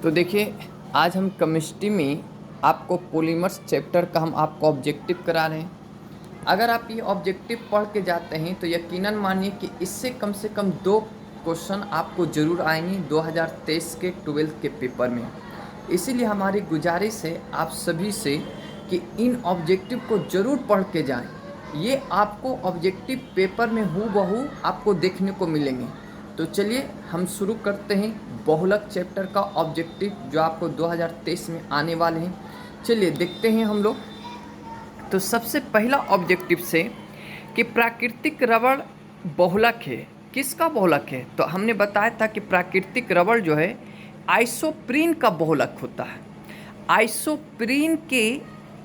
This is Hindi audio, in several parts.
तो देखिए, आज हम केमिस्ट्री में आपको पॉलीमर्स चैप्टर का हम आपको ऑब्जेक्टिव करा रहे हैं। अगर आप ये ऑब्जेक्टिव पढ़ के जाते हैं तो यकीनन मानिए कि इससे कम से कम 2 क्वेश्चन आपको ज़रूर आएंगे 2023 के 12th के पेपर में। इसीलिए हमारी गुजारिश है आप सभी से कि इन ऑब्जेक्टिव को ज़रूर पढ़ के जाएं। ये आपको ऑब्जेक्टिव पेपर में हूबहू आपको देखने को मिलेंगे। तो चलिए हम शुरू करते हैं बहुलक चैप्टर का ऑब्जेक्टिव जो आपको 2023 में आने वाले हैं। चलिए देखते हैं हम लोग। तो सबसे पहला ऑब्जेक्टिव से कि प्राकृतिक रबड़ बहुलक है। किसका बहुलक है? तो हमने बताया था कि प्राकृतिक रबड़ जो है आइसोप्रीन का बहुलक होता है। आइसोप्रीन के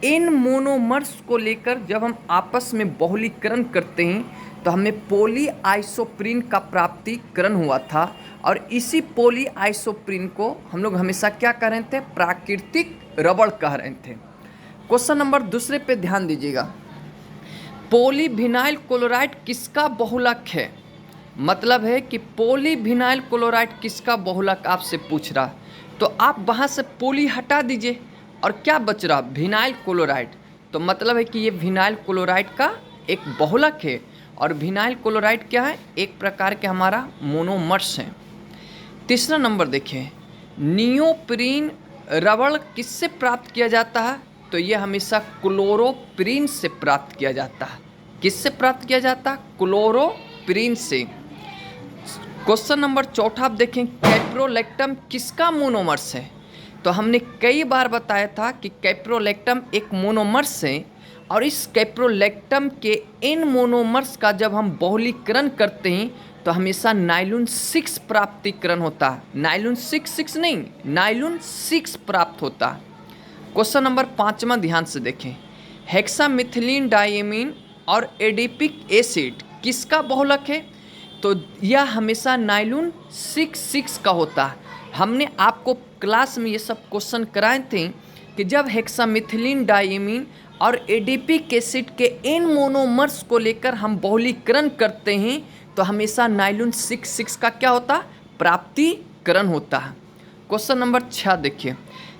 इन मोनोमर्स को लेकर जब हम आपस में बहुलीकरण करते हैं तो हमें पॉली आइसोप्रीन का प्राप्तिकरण हुआ था, और इसी पॉली आइसोप्रीन को हम लोग हमेशा क्या कह रहे थे? प्राकृतिक रबड़ कह रहे थे। क्वेश्चन नंबर दूसरे पे ध्यान दीजिएगा। पॉलीविनाइल क्लोराइड किसका बहुलक है? मतलब है कि पॉलीविनाइल क्लोराइड किसका बहुलक आपसे पूछ रहा, तो आप वहाँ से पॉली हटा दीजिए और क्या बच रहा? Vinyl chloride. तो मतलब है कि ये विनाइल क्लोराइड का एक बहुलक है, और विनाइल क्लोराइड क्या है? एक प्रकार के हमारा मोनोमर्स हैं। तीसरा नंबर देखिए, नियोप्रीन रबड़ किससे प्राप्त किया जाता है? तो ये हमेशा क्लोरोप्रीन से प्राप्त किया जाता है। किससे प्राप्त किया जाता है? क्लोरोप्रीन से। क्वेश्चन नंबर चौथा आप देखें, कैप्रोलैक्टम किसका मोनोमर्स है? तो हमने कई बार बताया था कि कैप्रोलैक्टम एक मोनोमर्स है, और इस कैप्रोलैक्टम के इन मोनोमर्स का जब हम बहुलीकरण करते हैं तो हमेशा नाइलून 6 प्राप्तिकरण होता है। नाइलून 6 नहीं, नाइलून 6 प्राप्त होता है। क्वेश्चन नंबर 5वां ध्यान से देखें, हेक्सामिथिलीन डाइएमीन और एडिपिक एसिड किसका बहुलक है? तो यह हमेशा नाइलून 6 का होता है। हमने आपको क्लास में ये सब क्वेश्चन कराए थे कि जब हेक्सामिथिलीन डाइएमीन और एडिपिक एसिड के इन मोनोमर्स को लेकर हम बहुलीकरण करते हैं तो हमेशा नाइलून 6 का क्या होता है? प्राप्तिकरण होता है। क्वेश्चन नंबर 6 देखिए,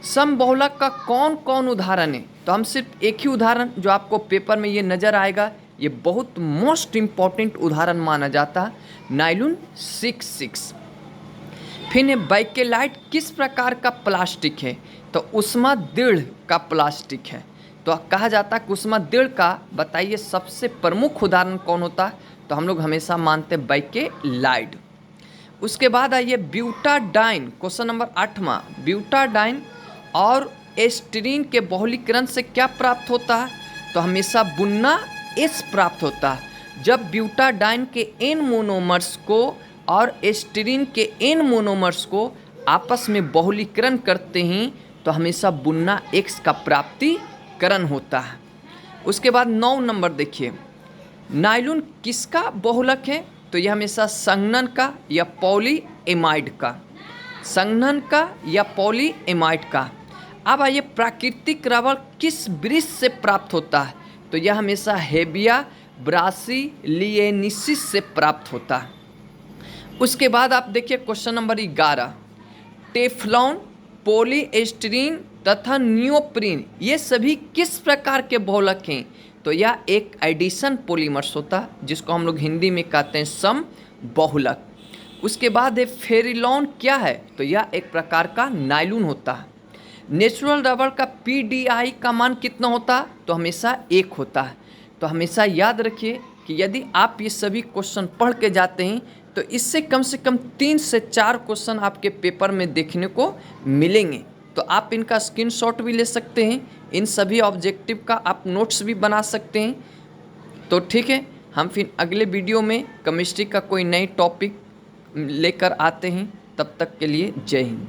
समबहुलक का कौन कौन उदाहरण है? तो हम सिर्फ एक ही उदाहरण जो आपको पेपर में ये नज़र आएगा, ये बहुत मोस्ट इम्पॉर्टेंट उदाहरण माना जाता है, नाइलून 6। फिर बाइकेलाइट किस प्रकार का प्लास्टिक है? तो उष्मा दृढ़ का प्लास्टिक है। तो कहा जाता है कि उष्मा दृढ़ का बताइए सबसे प्रमुख उदाहरण कौन होता है? तो हम लोग हमेशा मानते हैं बाइकेलाइट। उसके बाद आइए ब्यूटाडाइन। क्वेश्चन नंबर 8वां, ब्यूटाडाइन और एस्टीरीन के बहुलीकरण से क्या प्राप्त होता है? तो हमेशा बुन्ना एस प्राप्त होता है। जब ब्यूटाडाइन के इन मोनोमर्स को और एस्टीरीन के इन मोनोमर्स को आपस में बहुलीकरण करते हैं तो हमेशा बुन्ना एक्स का प्राप्तिकरण होता है। उसके बाद 9 नंबर देखिए, नाइलून किसका बहुलक है? तो यह हमेशा संघनन का या पॉलीएमाइड का, संघनन का या पॉलीएमाइड का। अब आइए, प्राकृतिक रबड़ किस वृक्ष से प्राप्त होता है? तो यह हमेशा हेबिया ब्रासिलिएनिसिस से प्राप्त होता है। उसके बाद आप देखिए क्वेश्चन नंबर 11, टेफ्लॉन, पॉलीएस्टीरीन तथा नियोप्रीन ये सभी किस प्रकार के बहुलक हैं? तो यह एक एडिशन पॉलीमर्स होता है जिसको हम लोग हिंदी में कहते हैं समबहुलक। उसके बाद है फेरिलॉन क्या है? तो यह एक प्रकार का नाइलून होता है। नेचुरल रबड़ का पीडीआई का मान कितना होता है? तो हमेशा 1 होता है। तो हमेशा याद रखिए कि यदि आप ये सभी क्वेश्चन पढ़ के जाते हैं तो इससे कम से कम 3 से 4 क्वेश्चन आपके पेपर में देखने को मिलेंगे। तो आप इनका स्क्रीनशॉट भी ले सकते हैं, इन सभी ऑब्जेक्टिव का आप नोट्स भी बना सकते हैं। तो ठीक है, हम फिर अगले वीडियो में केमिस्ट्री का कोई नई टॉपिक लेकर आते हैं। तब तक के लिए जय हिंद।